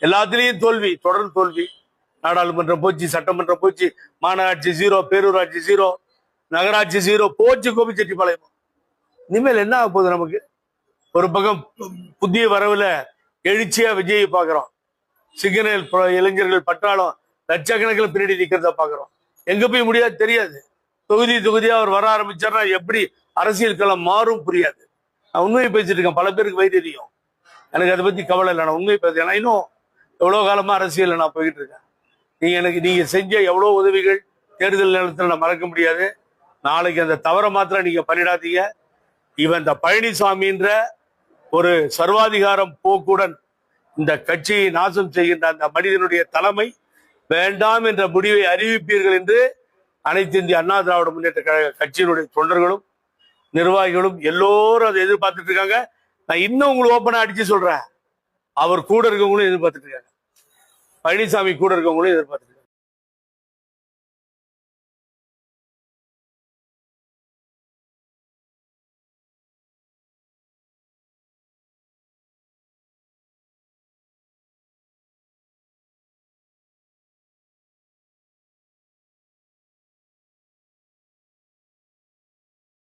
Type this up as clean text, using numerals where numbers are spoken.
எல்லாத்திலையும் தோல்வி, தொடர் தோல்வி. நாடாளுமன்றம் போச்சு, சட்டமன்றம் போச்சு, மாநகராட்சி 0, பேரூராட்சி 0, நகராட்சி 0, போச்சு கோபிச்செட்டிப்பாளையம். இனிமேல் என்ன ஆக போகுது நமக்கு? ஒரு பக்கம் புதிய வரவுல எழுச்சியா விஜயை பாக்குறோம். சிக்னல் இளைஞர்கள் பட்டாளம் லட்சக்கணக்கில் பின்னாடி நிக்கிறத பாக்குறோம். எங்க போய் முடியாது தெரியாது. தொகுதியா அவர் வர ஆரம்பிச்சார்னா எப்படி அரசியல் களம் மாறும் புரியாது. நான் உண்மையை பேசிட்டு இருக்கேன். பல பேருக்கு வழி தெரியும். எனக்கு அதை பத்தி கவலை இல்லை. நான் உண்மையை பேசுறேன். ஏன்னா இன்னும் எவ்வளவு காலமா அரசியல் நான் போயிட்டு இருக்கேன். நீங்க செஞ்ச எவ்வளவு உதவிகள் தேர்தல் நேரத்தில் நான் மறக்க முடியாது. நாளைக்கு அந்த தவறை மாத்திரம் நீங்க பண்ணிடாதீங்க. இவன் இந்த பழனிசாமின்ற ஒரு சர்வாதிகாரம் போக்குடன் இந்த கட்சியை நாசம் செய்கின்ற அந்த மனிதனுடைய தலைமை வேண்டாம் என்ற முடிவை அறிவிப்பீர்கள் என்று அனைத்து இந்திய அண்ணா திராவிட முன்னேற்ற கழக கட்சியினுடைய தொண்டர்களும் நிர்வாகிகளும் எல்லோரும் அதை எதிர்பார்த்துட்டு இருக்காங்க. நான் இன்னும் உங்களுக்கு ஓப்பனா அடிச்சு சொல்றேன், அவர் கூட இருக்கவங்களும் எதிர்பார்த்துட்டு இருக்காங்க. பழனிசாமி கூட இருக்கவங்களும் எதிர்பார்த்துட்டு இருக்காங்க.